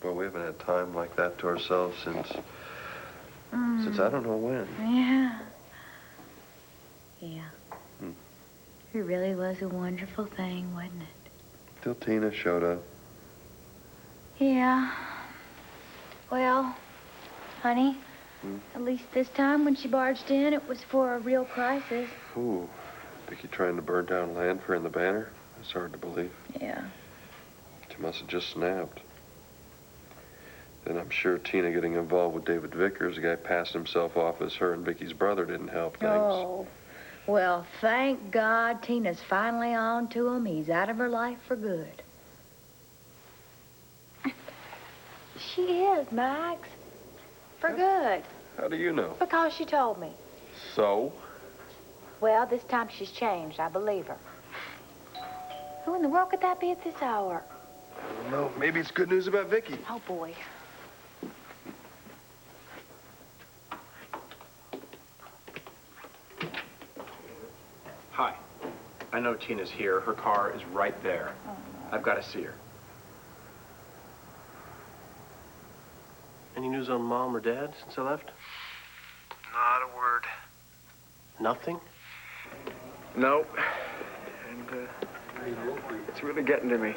Well, we haven't had time like that to ourselves since I don't know when. Yeah. Yeah. It really was a wonderful thing, wasn't it? Till Tina showed up. Yeah. Well, honey, at least this time when she barged in, it was for a real crisis. Ooh, Vicky trying to burn down land for her in the Banner? That's hard to believe. Yeah. She must have just snapped. Then I'm sure Tina getting involved with David Vickers, the guy passed himself off as her and Vicky's brother, didn't help things. Oh. Well, thank God Tina's finally on to him. He's out of her life for good. She is, Max. For good. How do you know? Because she told me. So? Well, this time she's changed. I believe her. Who in the world could that be at this hour? I don't know. Maybe it's good news about Vicky. Oh, boy. Hi. I know Tina's here. Her car is right there. I've got to see her. Any news on Mom or Dad since I left? Not a word. Nothing? No. And, it's really getting to me.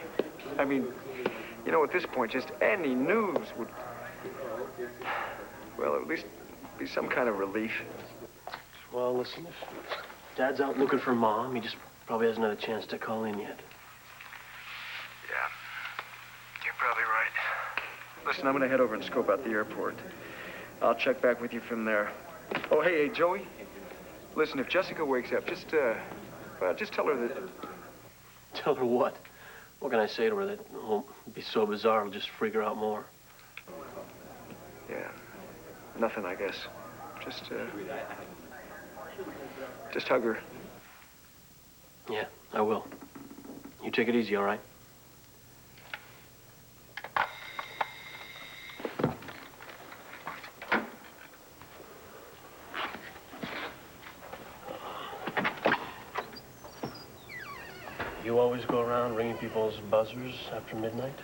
I mean, you know, at this point, just any news would, well, at least be some kind of relief. Well, listen, if Dad's out looking for Mom, he just probably hasn't had a chance to call in yet. Yeah, you're probably right. Listen, I'm gonna head over and scope out the airport. I'll check back with you from there. Oh, hey, Joey. Listen, if Jessica wakes up, just tell her that... Tell her what? What can I say to her that won't be so bizarre it'll just freak her out more? Yeah, nothing, I guess. Just hug her. Yeah, I will. You take it easy, all right? You always go around ringing people's buzzers after midnight?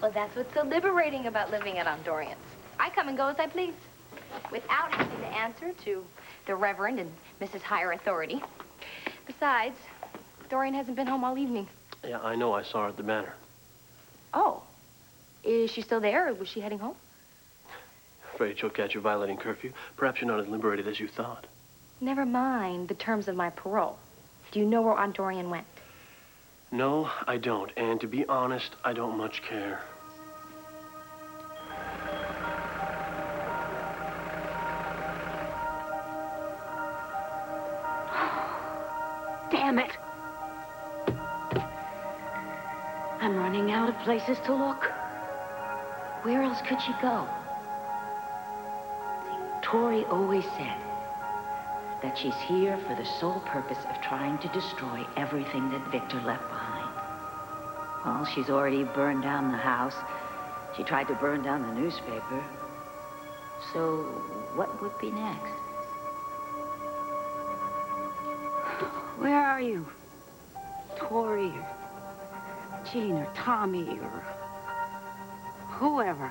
Well, that's what's so liberating about living at Ondorian's. I come and go as I please, without having to answer to the Reverend and Mrs. Higher Authority. Besides, Dorian hasn't been home all evening. Yeah, I know. I saw her at the Banner. Oh. Is she still there, or was she heading home? Afraid she'll catch you violating curfew. Perhaps you're not as liberated as you thought. Never mind the terms of my parole. Do you know where Aunt Dorian went? No, I don't. And to be honest, I don't much care. Damn it. I'm running out of places to look. Where else could she go? Tori always said that she's here for the sole purpose of trying to destroy everything that Victor left behind. Well, she's already burned down the house. She tried to burn down the newspaper. So what would be next? Where are you? Tori or Jean or Tommy or whoever.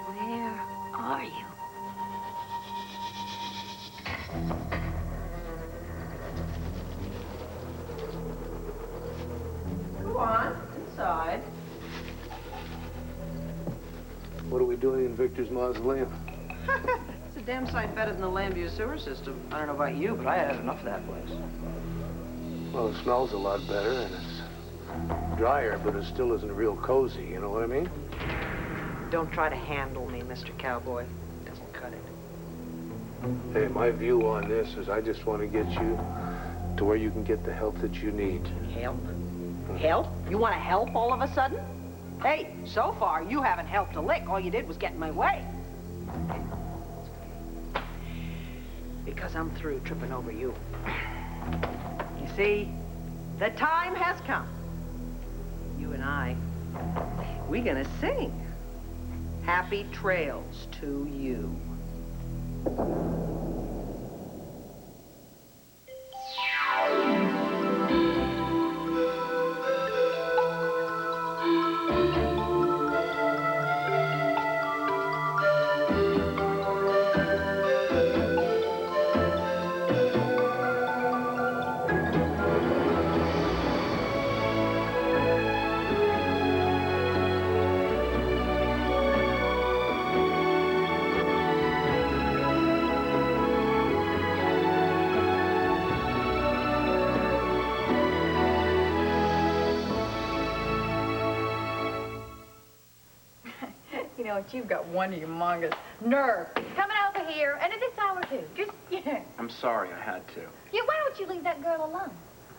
Where are you? Go on, inside. What are we doing in Victor's mausoleum? It's a damn sight better than the Lambview sewer system. I don't know about you, but I had enough of that place. Well, it smells a lot better, and it's drier, but it still isn't real cozy, you know what I mean? Don't try to handle me, Mr. Cowboy. It doesn't cut it. Hey, my view on this is I just want to get you to where you can get the help that you need. Help? Help? You want to help all of a sudden? Hey, so far, you haven't helped a lick. All you did was get in my way. Because I'm through tripping over you. You see, the time has come. You and I, we're gonna sing Happy Trails to You. don't you've got one humongous nerve. Coming over here, and at this hour, too. Just, yeah. I'm sorry I had to. Yeah, why don't you leave that girl alone?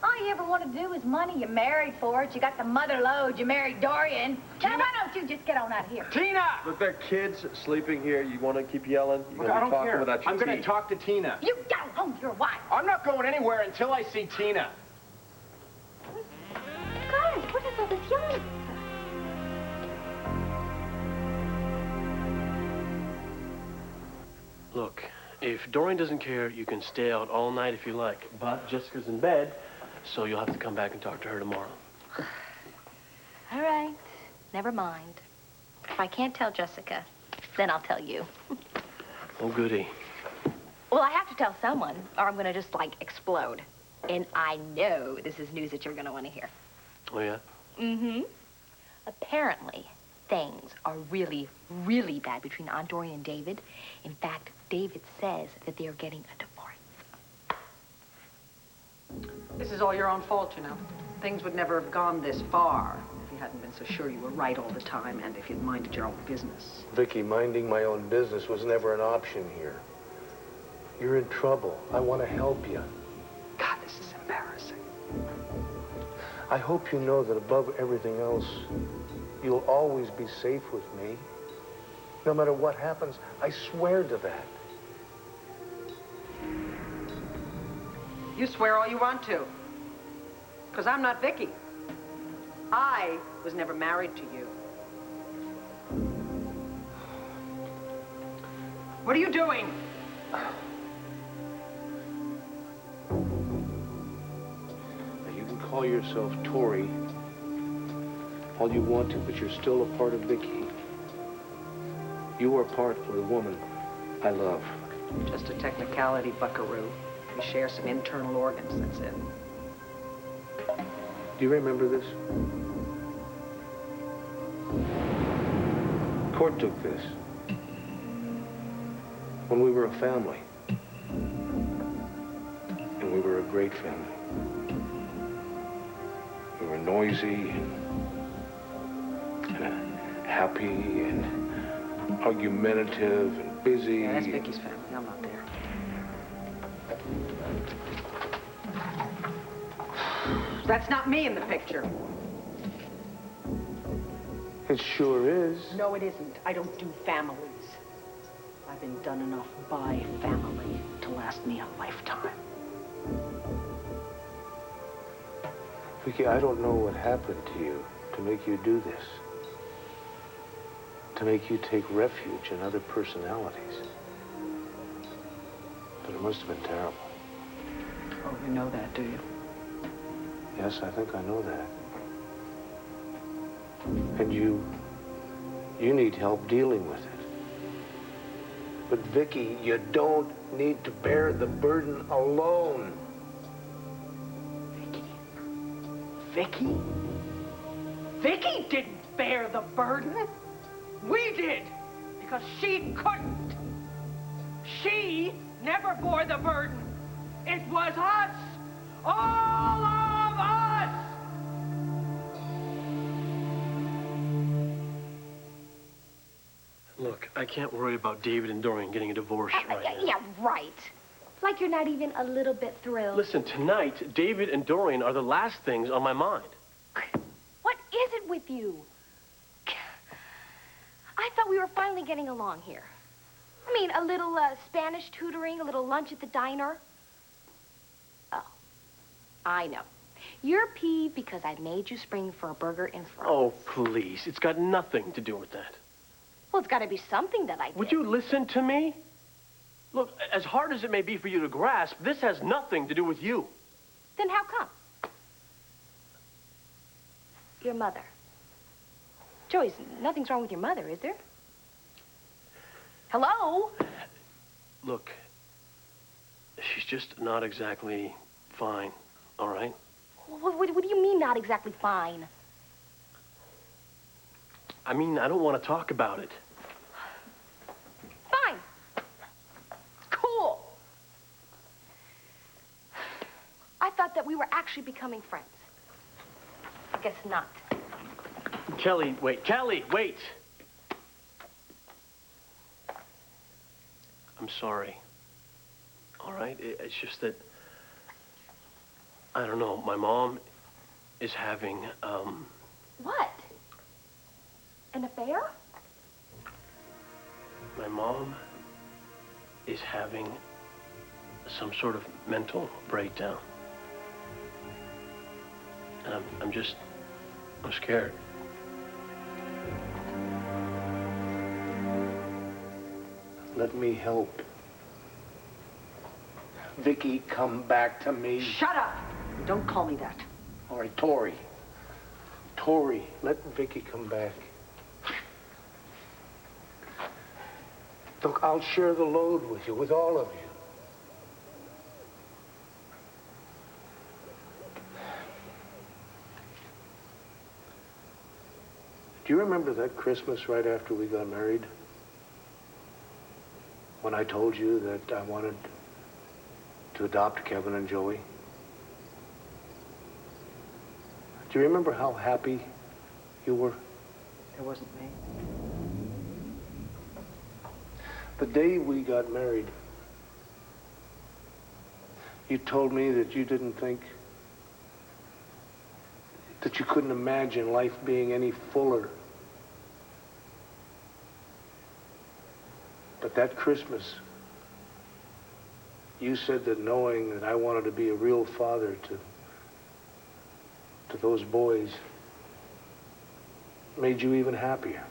All you ever want to do is money. You married for it. You got the mother lode. You married Dorian. Now, why don't you just get on out of here? Tina! Look, there are kids sleeping here. You want to keep yelling? You're Look, going I to be don't talking care. without your I'm going to teeth. talk to Tina. You go home to your wife. I'm not going anywhere until I see Tina. Guys, what is all this yelling? Look, if Dorian doesn't care, you can stay out all night if you like. But Jessica's in bed, so you'll have to come back and talk to her tomorrow. All right. Never mind. If I can't tell Jessica, then I'll tell you. Oh, goody. Well, I have to tell someone, or I'm going to just, like, explode. And I know this is news that you're going to want to hear. Oh, yeah? Mm-hmm. Apparently, things are really, really bad between Aunt Dorian and David. In fact, David says that they are getting a divorce. This is all your own fault, you know. Things would never have gone this far if you hadn't been so sure you were right all the time and if you'd minded your own business. Vicky, minding my own business was never an option here. You're in trouble. I want to help you. God, this is embarrassing. I hope you know that above everything else, you'll always be safe with me. No matter what happens, I swear to that. You swear all you want to. Because I'm not Vicky. I was never married to you. What are you doing? You can call yourself Tori all you want to, but you're still a part of Vicky. You are part of the woman I love. Just a technicality, buckaroo. We share some internal organs, that's it. Do you remember this? Court took this when we were a family. And we were a great family. We were noisy and happy and argumentative and busy. Yeah, that's Vicky's family. I'm not there. That's not me in the picture. It sure is. No, it isn't. I don't do families. I've been done enough by family to last me a lifetime. Vicky, I don't know what happened to you to make you do this. To make you take refuge in other personalities. But it must have been terrible. Oh, you know that, do you? Yes, I think I know that. And you need help dealing with it. But Vicky, you don't need to bear the burden alone. Vicky? Vicky didn't bear the burden. We did, because she couldn't. She never bore the burden. It was us, all of us. Look, I can't worry about David and Dorian getting a divorce right now. Yeah, right. Like you're not even a little bit thrilled. Listen, tonight, David and Dorian are the last things on my mind. What is it with you? I thought we were finally getting along here. I mean, a little Spanish tutoring, a little lunch at the diner. Oh, I know. You're peeved because I made you spring for a burger and fries. Oh, please. It's got nothing to do with that. Well, it's got to be something that I did. Would you listen to me? Look, as hard as it may be for you to grasp, this has nothing to do with you. Then how come? Your mother. Joyce, nothing's wrong with your mother, is there? Hello? Look, she's just not exactly fine, all right? What do you mean, not exactly fine? I mean, I don't want to talk about it. Fine. Cool. I thought that we were actually becoming friends. I guess not. Kelly, wait. Kelly, wait. I'm sorry. All right? It's just that, I don't know, my mom is having, What? An affair? my mom is having some sort of mental breakdown. And I'm scared. Let me help. Vicky, come back to me. Shut up! Don't call me that. All right, Tori. Tori, let Vicky come back. Look, I'll share the load with you, with all of you. Do you remember that Christmas right after we got married? When I told you that I wanted to adopt Kevin and Joey? Do you remember how happy you were? It wasn't me. The day we got married, you told me that you didn't think, that you couldn't imagine life being any fuller. But that Christmas, you said that knowing that I wanted to be a real father to those boys made you even happier.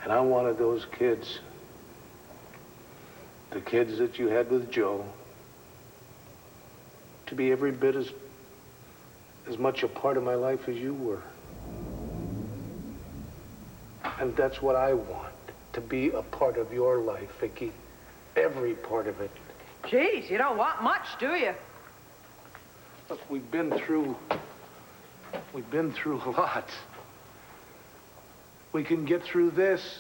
And I wanted those kids, the kids that you had with Joe, to be every bit as much a part of my life as you were. And that's what I want, to be a part of your life, Vicky. Every part of it. Geez, you don't want much, do you? Look, we've been through a lot. We can get through this.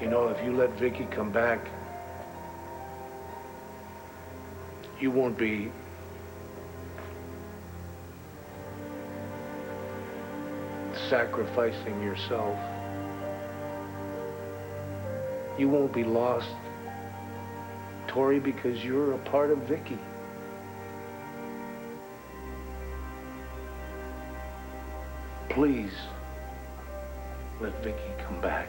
You know, if you let Vicky come back, you won't be sacrificing yourself. You won't be lost, Tori, because you're a part of Vicky. Please, let Vicky come back.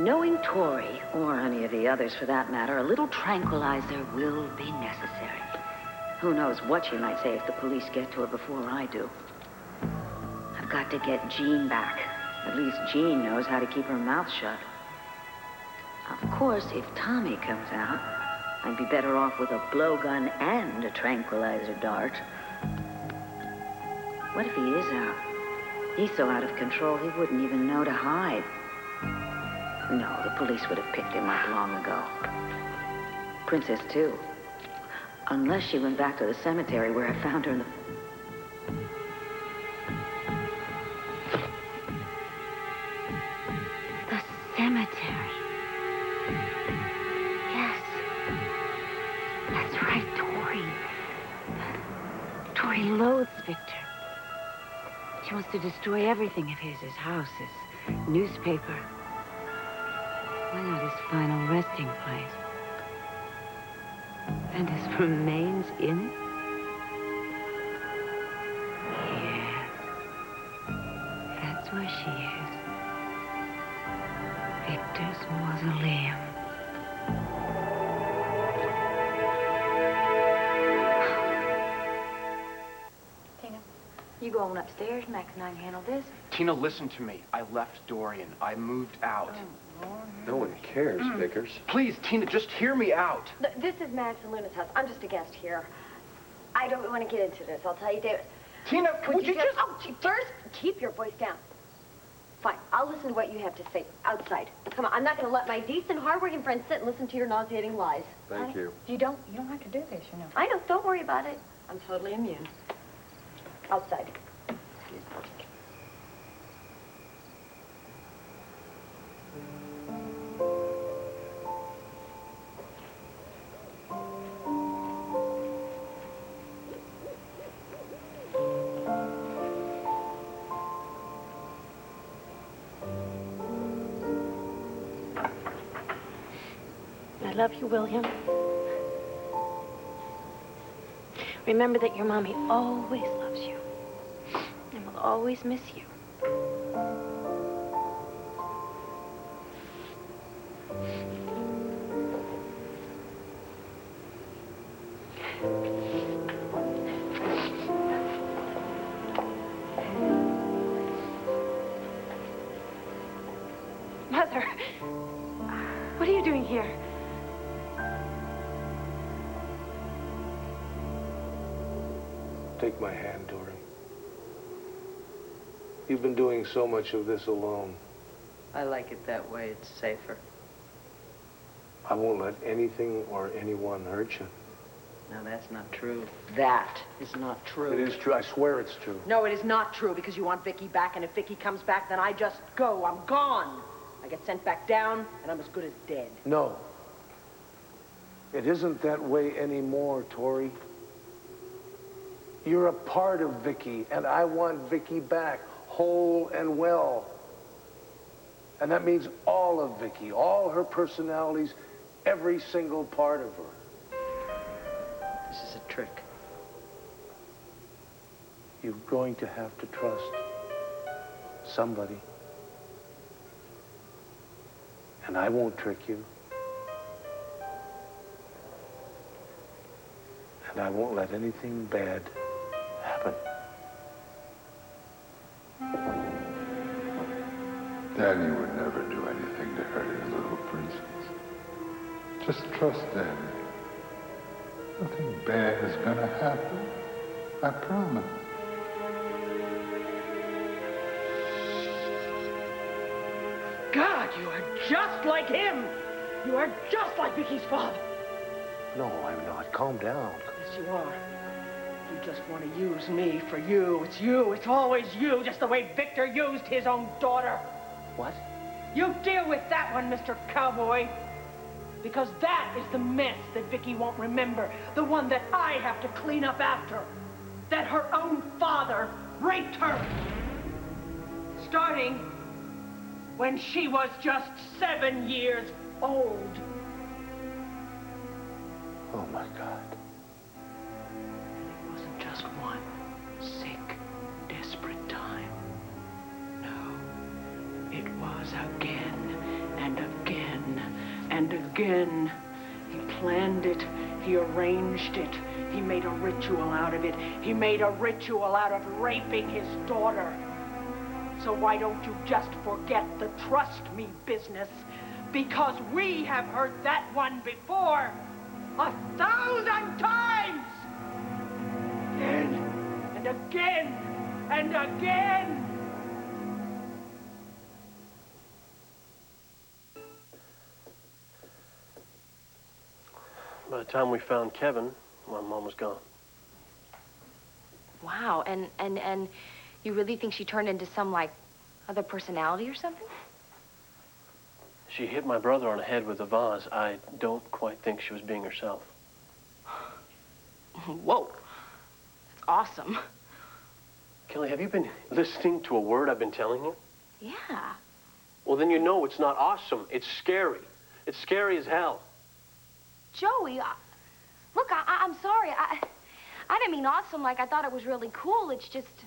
Knowing Tori, or any of the others for that matter, a little tranquilizer will be necessary. Who knows what she might say if the police get to her before I do. I've got to get Jean back. At least Jean knows how to keep her mouth shut. Of course, if Tommy comes out, I'd be better off with a blowgun and a tranquilizer dart. What if he is out? He's so out of control, he wouldn't even know to hide. No, the police would have picked him up long ago. Princess, too. Unless she went back to the cemetery where I found her in the... The cemetery. Yes. That's right, Tori. Tori loathes Victor. She wants to destroy everything of his house, his newspaper. Why not his final resting place? And his remains in it? Yes. That's where she is. Victor's mausoleum. Tina, you go on upstairs. Max and I can handle this. Tina, listen to me. I left Dorian. I moved out. No one cares, Vickers. Please, Tina, just hear me out. This is Max and Luna's house. I'm just a guest here. I don't want to get into this. I'll tell you, David. Tina, Would you just... Oh, first, keep your voice down. Fine. I'll listen to what you have to say outside. Come on. I'm not going to let my decent, hardworking friends sit and listen to your nauseating lies. Thank you. You don't have to do this, you know. I know. Don't worry about it. I'm totally immune. Outside. I love you, William. Remember that your mommy always loves you and will always miss you. Mother, what are you doing here? Take my hand, Tori. You've been doing so much of this alone. I like it that way. It's safer. I won't let anything or anyone hurt you. No, that's not true. That is not true. It is true. I swear it's true. No, it is not true because you want Vicky back, and if Vicky comes back, then I just go. I'm gone. I get sent back down, and I'm as good as dead. No. It isn't that way anymore, Tori. You're a part of Vicky, and I want Vicky back, whole and well. And that means all of Vicky, all her personalities, every single part of her. This is a trick. You're going to have to trust somebody. And I won't trick you. And I won't let anything bad happen. Danny would never do anything to hurt his little princess. Just trust Danny. Nothing bad is gonna happen. I promise. God, you are just like him. You are just like Vicky's father. No, I'm not. Calm down. Yes, you are. You just want to use me for you. It's you. It's always you, just the way Victor used his own daughter. What? You deal with that one, Mr. Cowboy. Because that is the mess that Vicky won't remember. The one that I have to clean up after. That her own father raped her. Starting when she was just 7 years old. Oh, my God. It wasn't just one sick, desperate time. No, it was again and again and again. He planned it. He arranged it. He made a ritual out of it. He made a ritual out of raping his daughter. So why don't you just forget the trust me business? Because we have heard that one before 1,000 times! Again and again and again! By the time we found Kevin, my mom was gone. Wow, and you really think she turned into some, like, other personality or something? She hit my brother on the head with a vase. I don't quite think she was being herself. Whoa. That's awesome. Kelly, have you been listening to a word I've been telling you? Yeah. Well, then you know it's not awesome. It's scary. It's scary as hell. Joey, look, I'm sorry. I didn't mean awesome like I thought it was really cool. It's just,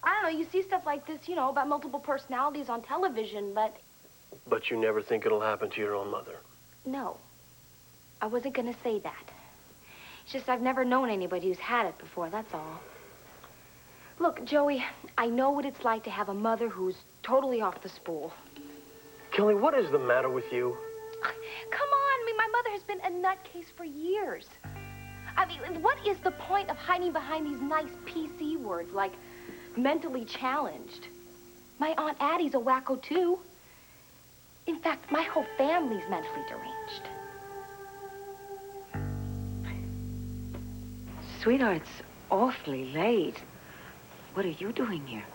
I don't know, you see stuff like this, you know, about multiple personalities on television, but But you never think it'll happen to your own mother. No, I wasn't gonna say that. It's just I've never known anybody who's had it before, that's all. Look, Joey, I know what it's like to have a mother who's totally off the spool. Kelly, what is the matter with you? Come on, I mean, my mother has been a nutcase for years. I mean, what is the point of hiding behind these nice PC words like mentally challenged? My Aunt Addie's a wacko, too. In fact, my whole family's mentally deranged. Sweetheart, it's awfully late. What are you doing here?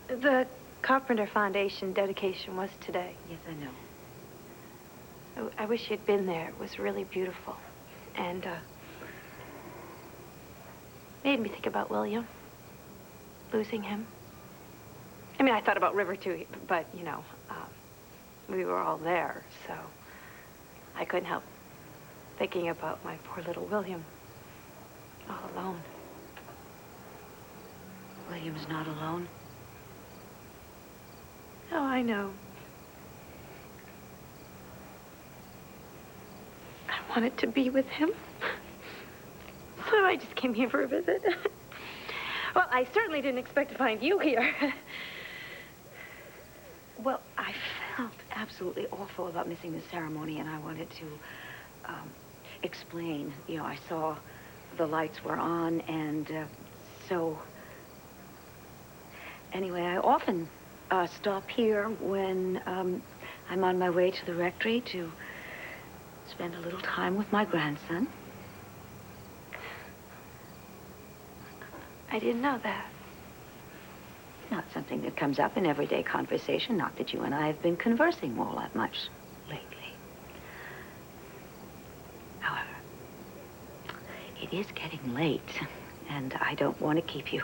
The Carpenter Foundation dedication was today. Yes, I know. I wish you'd been there. It was really beautiful. And, made me think about William. Losing him. I mean, I thought about River, too, but, you know, we were all there, so I couldn't help thinking about my poor little William. All alone. William's not alone. Oh, I know. I wanted to be with him. So I just came here for a visit. Well, I certainly didn't expect to find you here. Well, I felt absolutely awful about missing the ceremony, and I wanted to explain. You know, I saw the lights were on, and so... Anyway, I often stop here when I'm on my way to the rectory to spend a little time with my grandson. I didn't know that. Not something that comes up in everyday conversation, not that you and I have been conversing all that much lately. However, it is getting late, and I don't want to keep you.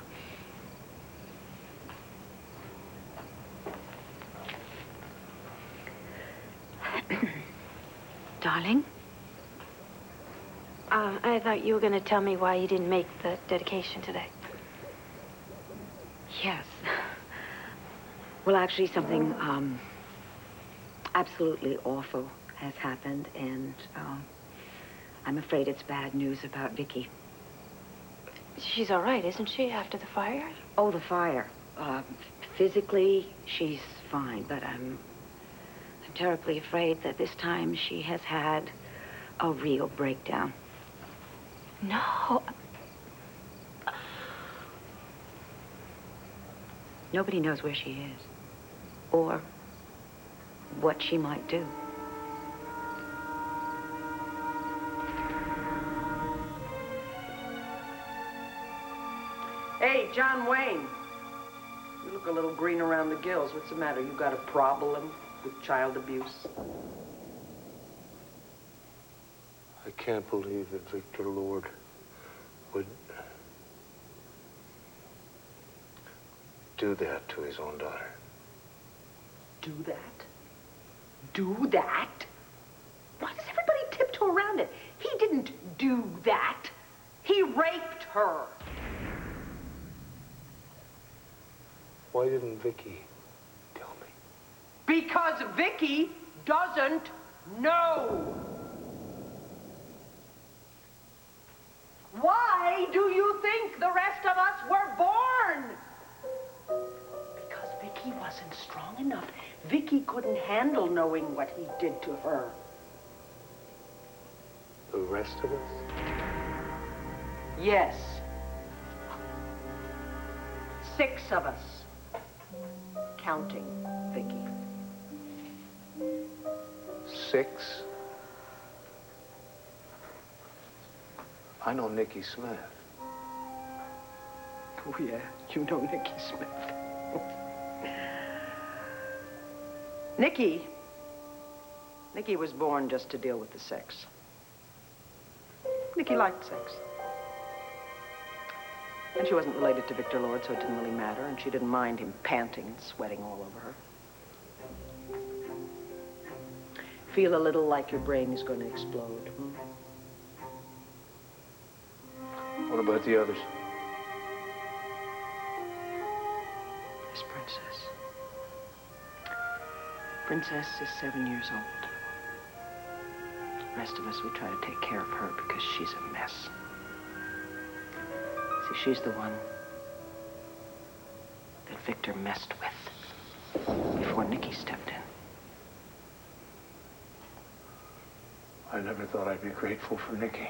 Darling? I thought you were going to tell me why you didn't make the dedication today. Yes. Well, actually, something absolutely awful has happened, and I'm afraid it's bad news about Vicky. She's all right, isn't she, after the fire? Oh, the fire. Physically, she's fine, but I'm terribly afraid that this time she has had a real breakdown. No. Nobody knows where she is, or what she might do. Hey, John Wayne. You look a little green around the gills. What's the matter? You got a problem with child abuse? I can't believe that Victor Lord would do that to his own daughter. Do that? Do that? Why does everybody tiptoe around it? He didn't do that. He raped her. Why didn't Vicky tell me? Because Vicky doesn't know. Why do you think the rest of us were born? Because Vicky wasn't strong enough. Vicky couldn't handle knowing what he did to her. The rest of us? Yes. 6 of us. Counting Vicky. 6? I know Nicky Smith. Oh, yeah, you know Nicky Smith. Nicky was born just to deal with the sex. Nicky liked sex. And she wasn't related to Victor Lord, so it didn't really matter, and she didn't mind him panting and sweating all over her. Feel a little like your brain is going to explode, hmm? What about the others? Miss Princess. Princess is 7 years old. The rest of us, we try to take care of her because she's a mess. See, she's the one that Victor messed with before Nicky stepped in. I never thought I'd be grateful for Nicky.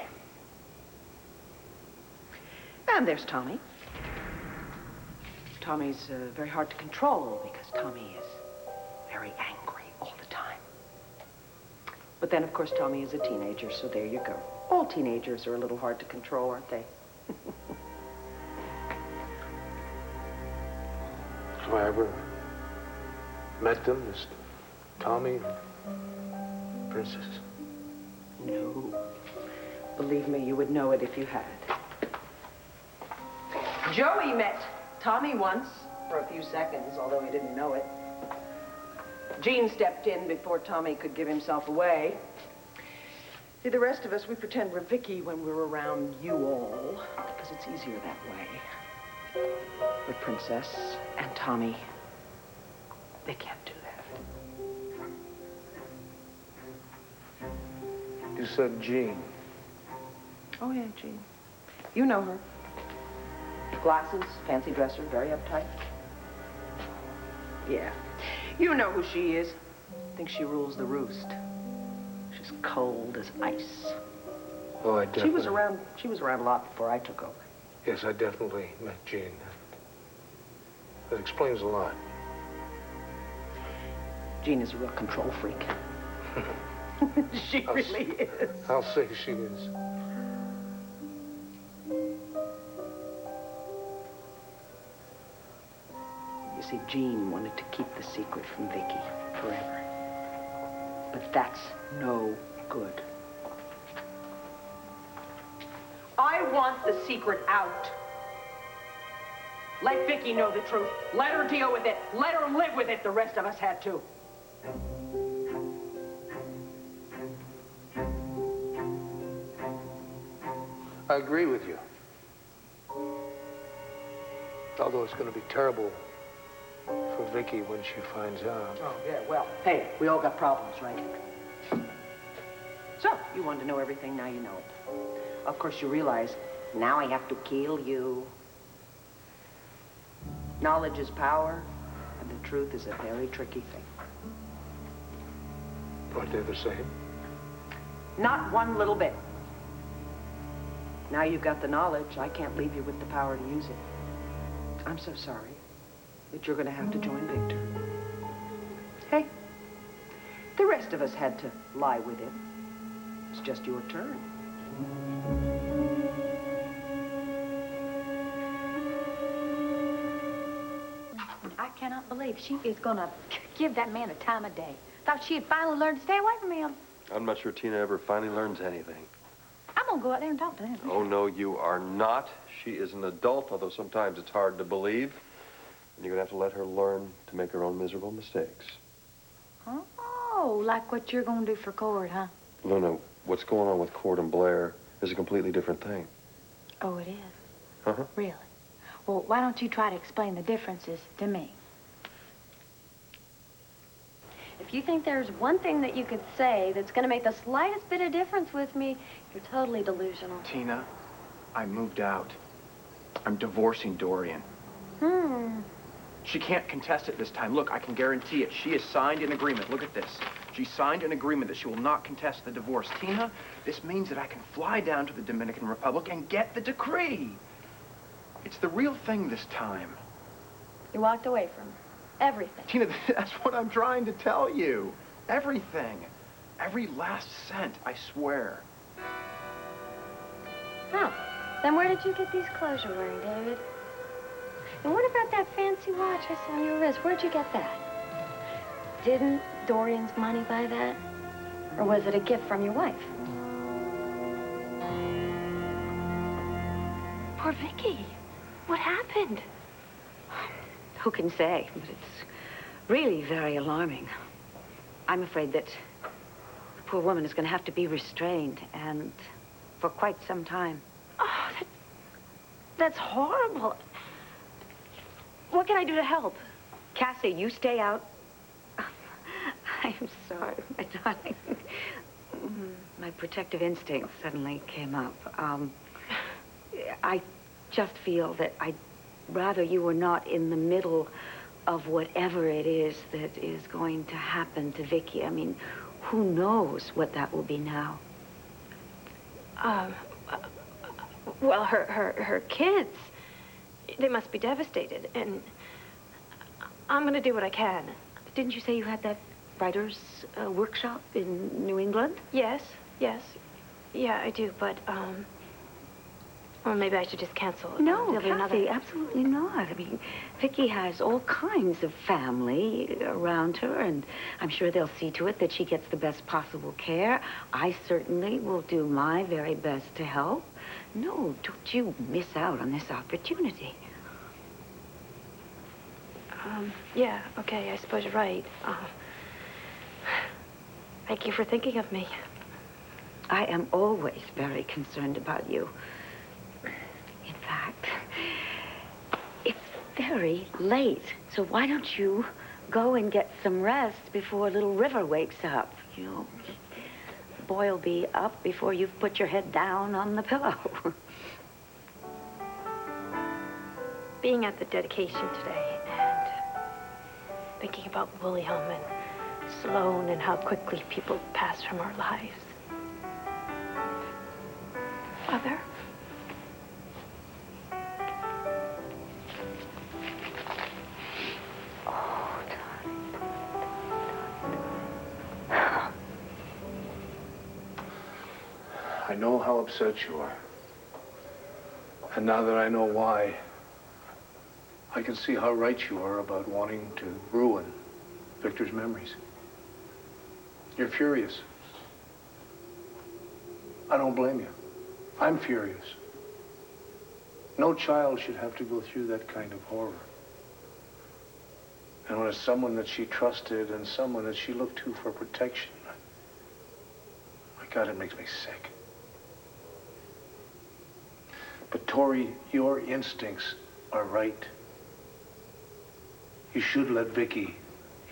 And there's Tommy. Tommy's very hard to control because Tommy is very angry all the time. But then, of course, Tommy is a teenager, so there you go. All teenagers are a little hard to control, aren't they? Have I ever met them, Miss Tommy and Princess? No. Believe me, you would know it if you had. Joey met Tommy once for a few seconds, although he didn't know it. Gene stepped in before Tommy could give himself away. See, the rest of us, we pretend we're Vicky when we're around you all, because it's easier that way. But Princess and Tommy, they can't do that. You said Jean. Oh, yeah, Jean. You know her. Glasses, fancy dresser, very uptight. Yeah. You know who she is. Thinks she rules the roost. She's cold as ice. Oh, I definitely... She was around a lot before I took over. Yes, I definitely met Jean. That explains a lot. Jean is a real control freak. She really is. I'll say she is. You see, Jean wanted to keep the secret from Vicky forever. But that's no good. I want the secret out. Let Vicky know the truth. Let her deal with it. Let her live with it. The rest of us had to. I agree with you. Although it's going to be terrible for Vicky when she finds out. Oh, yeah, well, hey, we all got problems, right? So, you wanted to know everything, now you know it. Of course, you realize, now I have to kill you. Knowledge is power, and the truth is a very tricky thing. Aren't they the same? Not one little bit. Now you've got the knowledge, I can't leave you with the power to use it. I'm so sorry, but you're gonna have to join Victor. Hey, the rest of us had to lie with him. It's just your turn. I cannot believe she is gonna give that man a time of day. Thought she had finally learned to stay away from him. I'm not sure Tina ever finally learns anything. I'm gonna go out there and talk to him. Oh, no, you are not. She is an adult, although sometimes it's hard to believe. And you're gonna have to let her learn to make her own miserable mistakes. Oh, like what you're gonna do for Cord, huh? Luna, what's going on with Cord and Blair is a completely different thing. Oh, it is? Uh-huh. Really? Well, why don't you try to explain the differences to me? If you think there's one thing that you could say that's going to make the slightest bit of difference with me, you're totally delusional. Tina, I moved out. I'm divorcing Dorian. She can't contest it this time. Look, I can guarantee it. She has signed an agreement. Look at this. She signed an agreement that she will not contest the divorce. Tina, this means that I can fly down to the Dominican Republic and get the decree. It's the real thing this time. You walked away from everything. Tina, that's what I'm trying to tell you. Everything. Every last cent, I swear. Oh, then where did you get these clothes you're wearing, David? And what about that fancy watch I saw on your wrist? Where'd you get that? Didn't Dorian's money buy that? Or was it a gift from your wife? Poor Vicky. What happened? Who can say? But it's really very alarming. I'm afraid that the poor woman is going to have to be restrained, and for quite some time. Oh, that's horrible. What can I do to help? Cassie, you stay out. I'm sorry, my darling. My protective instinct suddenly came up. I just feel that I'd rather you were not in the middle of whatever it is that is going to happen to Vicky. I mean, who knows what that will be now? Well, her kids, they must be devastated, and I'm gonna do what I can. Didn't you say you had that writer's workshop in New England? Yes, yes. Yeah, I do, but, well, maybe I should just cancel. No, There'll be Kathy, another... absolutely not. I mean, Vicky has all kinds of family around her, and I'm sure they'll see to it that she gets the best possible care. I certainly will do my very best to help. No, don't you miss out on this opportunity. Yeah, okay, I suppose you're right. Thank you for thinking of me. I am always very concerned about you. In fact, it's very late, so why don't you go and get some rest before little River wakes up? You know, the boy will be up before you've put your head down on the pillow. Being at the dedication today and thinking about William and Sloane and how quickly people pass from our lives. Father? Oh, darling. I know how upset you are. And now that I know why, I can see how right you are about wanting to ruin Victor's memories. You're furious. I don't blame you. I'm furious. No child should have to go through that kind of horror. And when it's someone that she trusted and someone that she looked to for protection, my God, it makes me sick. But Tori, your instincts are right. You should let Vicky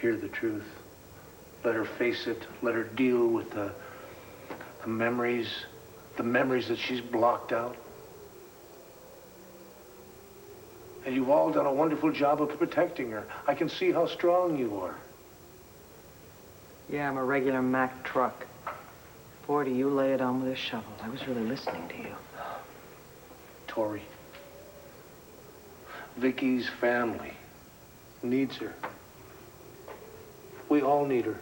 hear the truth. Let her face it. Let her deal with the memories that she's blocked out. And you've all done a wonderful job of protecting her. I can see how strong you are. Yeah, I'm a regular Mack truck. Boy, do you lay it on with a shovel. I was really listening to you. Tori, Vicky's family needs her. We all need her.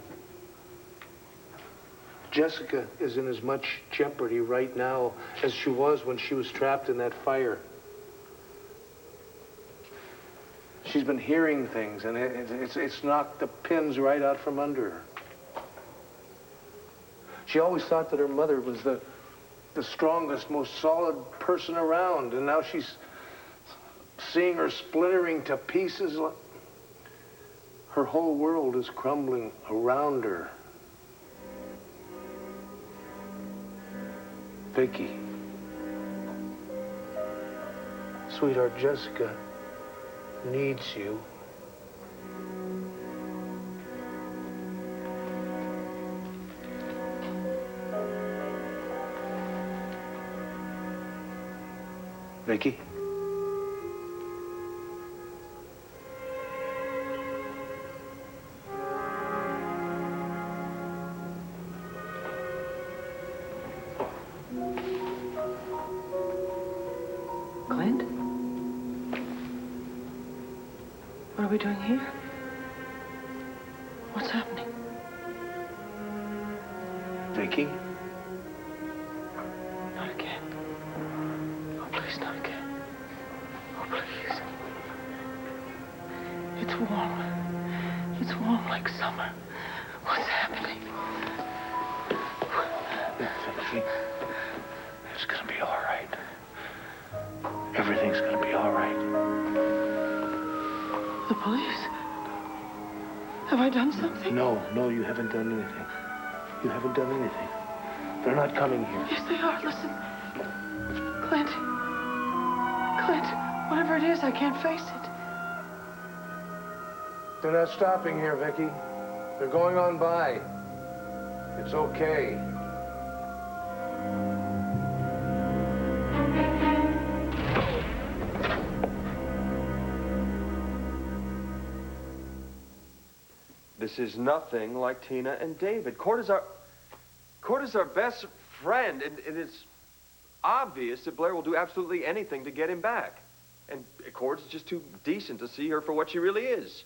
Jessica is in as much jeopardy right now as she was when she was trapped in that fire. She's been hearing things, and it's knocked the pins right out from under her. She always thought that her mother was the strongest, most solid person around, and now she's seeing her splintering to pieces. Her whole world is crumbling around her. Vicky. Sweetheart, Jessica needs you. Vicky? Clint? What are we doing here? What's happening? Vicky? Not again. Oh, please, not again. Oh, please. It's warm. It's warm like summer. What's happening? Vicky, it's gonna be all right. Everything's gonna be all right. The police? Have I done something? No, you haven't done anything. You haven't done anything. They're not coming here. Yes, they are. Listen. Clint. Clint, whatever it is, I can't face it. They're not stopping here, Vicky. They're going on by. It's okay. This is nothing like Tina and David. Court is our best friend, and it's obvious that Blair will do absolutely anything to get him back. And Court's just too decent to see her for what she really is.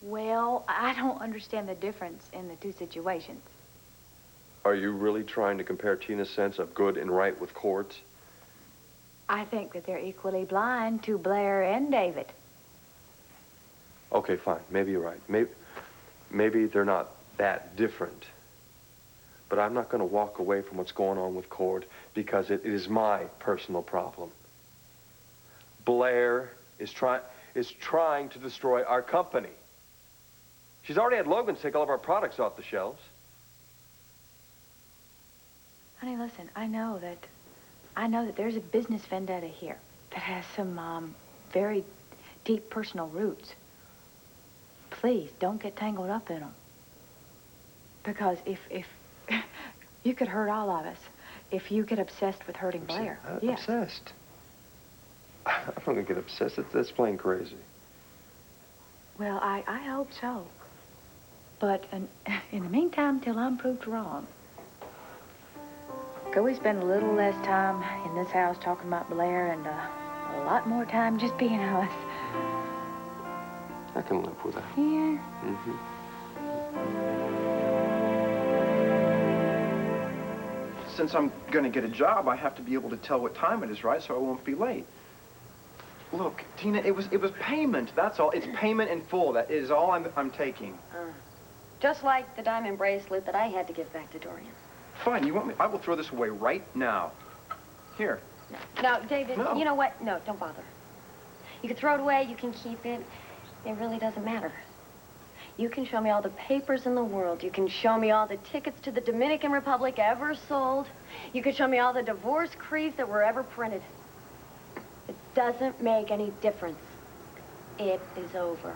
Well, I don't understand the difference in the two situations. Are you really trying to compare Tina's sense of good and right with Court's? I think that they're equally blind to Blair and David. Okay, fine. Maybe you're right. Maybe they're not that different. But I'm not going to walk away from what's going on with Cord because it is my personal problem. Blair is trying to destroy our company. She's already had Logan take all of our products off the shelves. Honey, listen, I know that there's a business vendetta here that has some very deep personal roots. Please, don't get tangled up in them. Because if you could hurt all of us if you get obsessed with hurting Blair. Yes. Obsessed? I'm not going to get obsessed. That's plain crazy. Well, I hope so. But in the meantime, till I'm proved wrong, could we spend a little less time in this house talking about Blair and a lot more time just being us? I can live with that. Yeah. Mm-hmm. Since I'm gonna get a job, I have to be able to tell what time it is, right? So I won't be late. Look, Tina, it was payment, that's all. It's payment in full. That is all I'm taking. Just like the diamond bracelet that I had to give back to Dorian. Fine, you want me? I will throw this away right now. Here. Now, David, No. you know what? No, don't bother. You can throw it away, you can keep it. It really doesn't matter. You can show me all the papers in the world. You can show me all the tickets to the Dominican Republic ever sold. You can show me all the divorce creeds that were ever printed. It doesn't make any difference. It is over.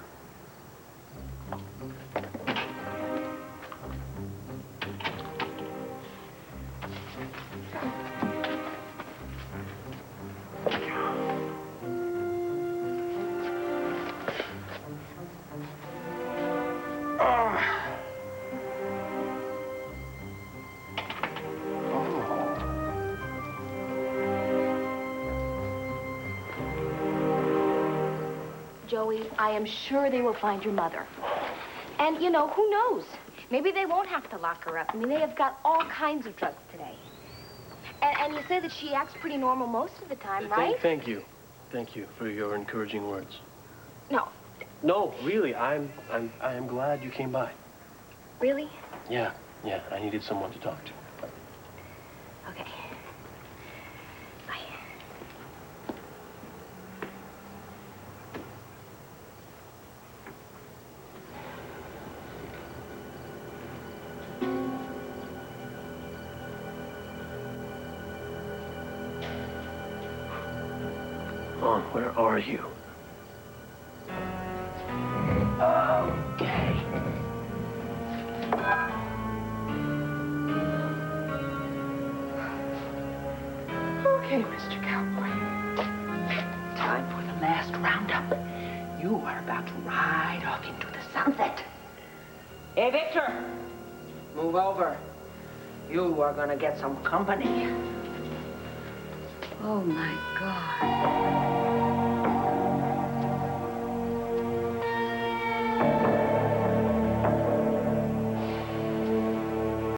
Joey, I am sure they will find your mother. And, you know, who knows? Maybe they won't have to lock her up. I mean, they have got all kinds of drugs today. And you say that she acts pretty normal most of the time, right? Thank you. Thank you for your encouraging words. No. No, really, I am glad you came by. Really? Yeah, I needed someone to talk to. Okay. Bye. Mom, where are you? Okay. Okay, Mr. Cowboy. Time for the last roundup. You are about to ride off into the sunset. Hey, Victor! Move over. You are gonna get some company. Oh, my God.